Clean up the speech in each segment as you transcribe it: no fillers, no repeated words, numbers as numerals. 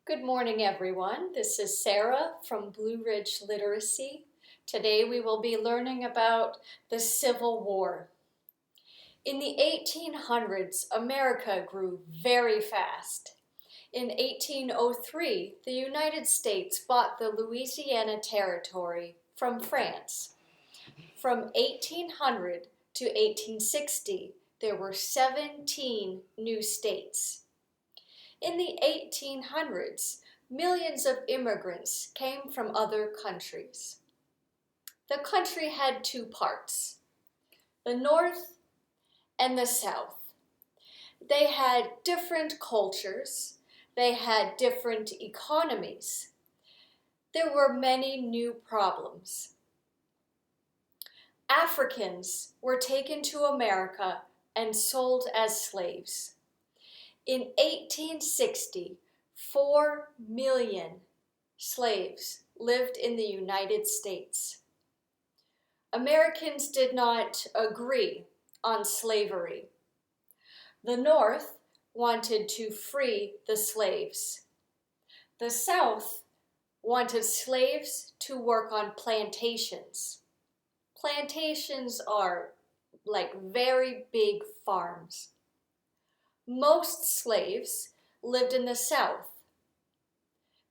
Good morning, everyone. This is Sara from Blue Ridge Literacy. Today we will be learning about the Civil War. In the 1800s, America grew very fast. In 1803, the United States bought the Louisiana Territory from France. From 1800 to 1860, there were 17 new states. In the 1800s, millions of immigrants came from other countries. The country had two parts, the North and the South. They had different cultures. They had different economies. There were many new problems. Africans were taken to America and sold as slaves. In 1860, 4 million slaves lived in the United States. Americans did not agree on slavery. The North wanted to free the slaves. The South wanted slaves to work on plantations. Plantations are like very big farms. Most slaves lived in the South.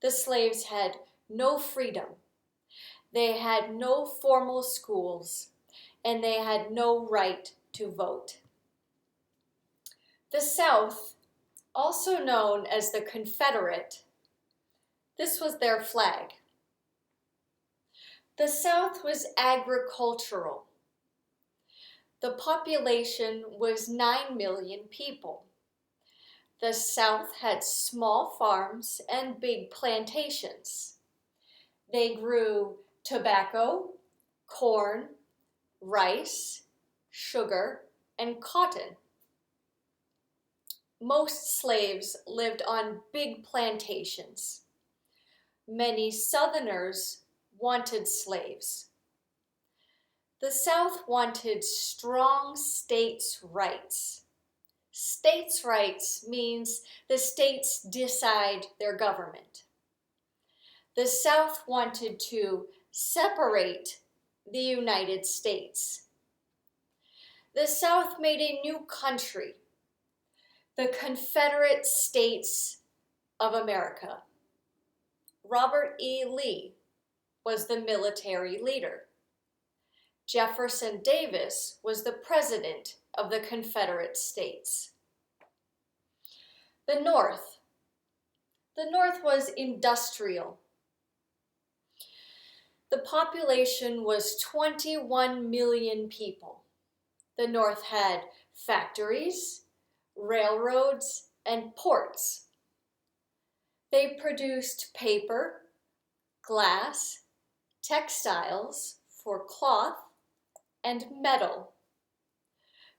The slaves had no freedom. They had no formal schools, and they had no right to vote. The South, also known as the Confederate, this was their flag. The South was agricultural. The population was 9 million people. The South had small farms and big plantations. They grew tobacco, corn, rice, sugar, and cotton. Most slaves lived on big plantations. Many Southerners wanted slaves. The South wanted strong states' rights. States' rights means the states decide their government. The South wanted to separate the United States. The South made a new country, the Confederate States of America. Robert E. Lee was the military leader. Jefferson Davis was the president of the Confederate States. The North. The North was industrial. The population was 21 million people. The North had factories, railroads, and ports. They produced paper, glass, textiles for cloth, and metal.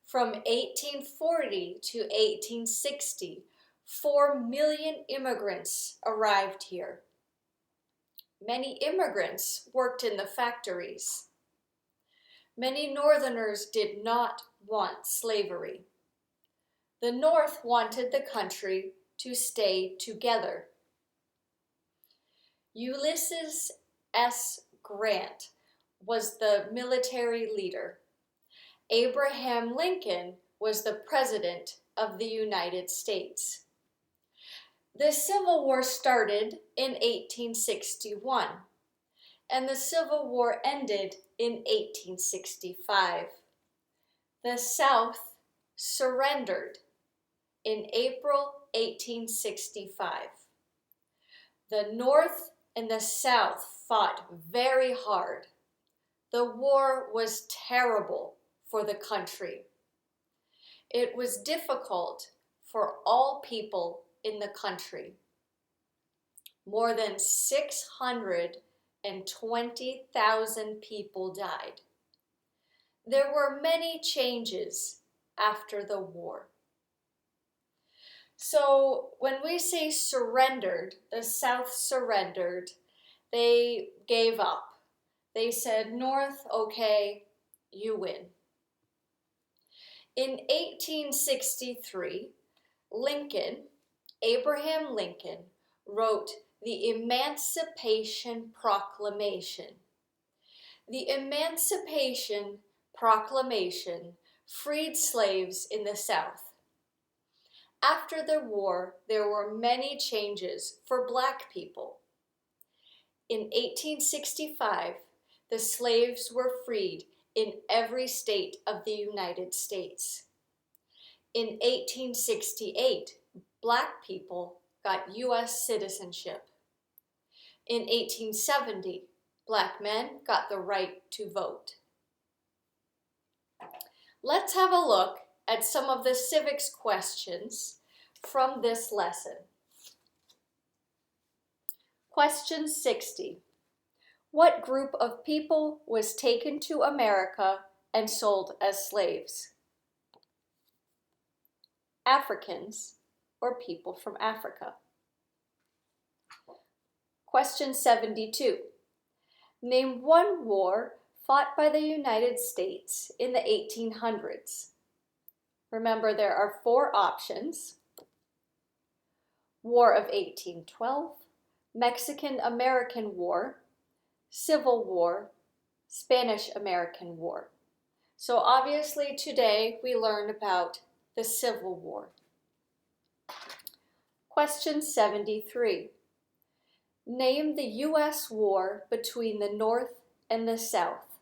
From 1840 to 1860, 4 million immigrants arrived here. Many immigrants worked in the factories. Many Northerners did not want slavery. The North wanted the country to stay together. Ulysses S. Grant was the military leader. Abraham Lincoln was the president of the United States. The Civil War started in 1861, and the Civil War ended in 1865. The South surrendered in April 1865. The North and the South fought very hard. The war was terrible for the country. It was difficult for all people in the country. More than 620,000 people died. There were many changes after the war. So when we say surrendered, the South surrendered, they gave up. They said, North, okay, you win. In 1863, Abraham Lincoln, wrote the Emancipation Proclamation. The Emancipation Proclamation freed slaves in the South. After the war, there were many changes for Black people. In 1865, the slaves were freed in every state of the United States. In 1868, Black people got U.S. citizenship. In 1870, Black men got the right to vote. Let's have a look at some of the civics questions from this lesson. Question 60. What group of people was taken to America and sold as slaves? Africans, or people from Africa. Question 72. Name one war fought by the United States in the 1800s. Remember, there are 4 options. War of 1812, Mexican-American War, Civil War, Spanish-American War. So obviously today we learn about the Civil War. Question 73. Name the U.S. war between the North and the South.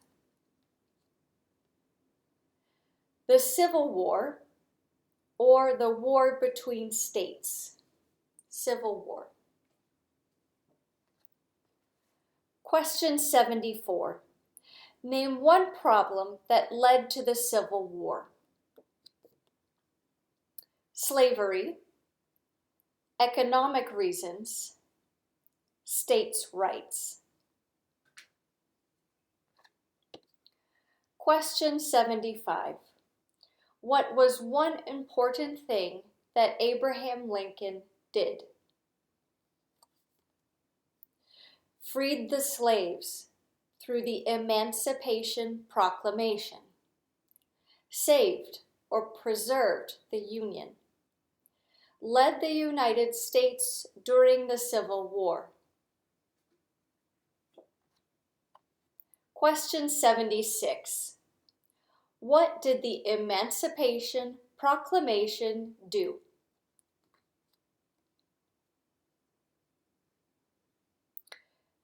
The Civil War, or the war between states. Civil War. Question 74. Name one problem that led to the Civil War. Slavery, economic reasons, states' rights. Question 75. What was one important thing that Abraham Lincoln did? Freed the slaves through the Emancipation Proclamation. Saved or preserved the Union. Led the United States during the Civil War. Question 76. What did the Emancipation Proclamation do?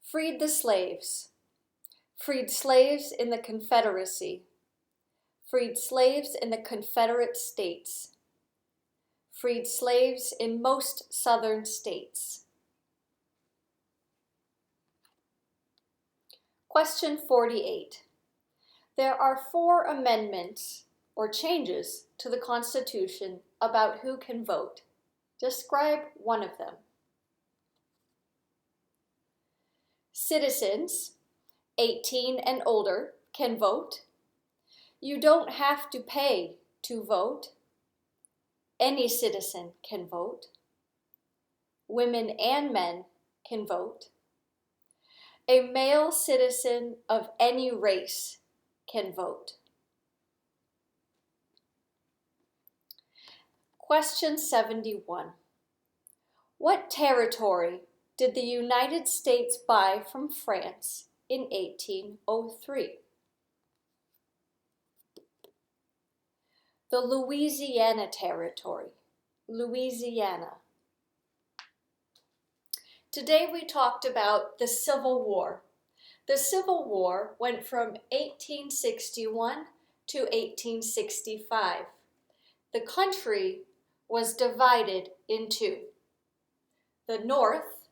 Freed the slaves. Freed slaves in the Confederacy. Freed slaves in the Confederate States. Freed slaves in most southern states. Question 48. There are 4 amendments or changes to the Constitution about who can vote. Describe one of them. Citizens 18 and older can vote. You don't have to pay to vote. Any citizen can vote. Women and men can vote. A male citizen of any race can vote. Question 71. What territory did the United States buy from France in 1803? The Louisiana Territory, Louisiana. Today we talked about the Civil War. The Civil War went from 1861 to 1865. The country was divided in 2. The North,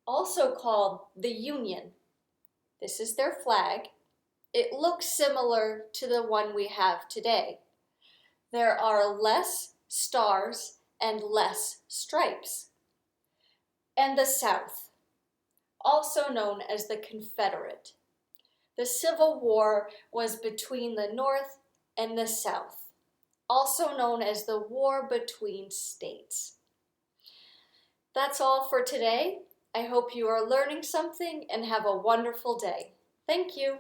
also called the Union. This is their flag. It looks similar to the one we have today. There are less stars and less stripes. And the South, also known as the Confederate. The Civil War was between the North and the South, also known as the War Between States. That's all for today. I hope you are learning something and have a wonderful day. Thank you.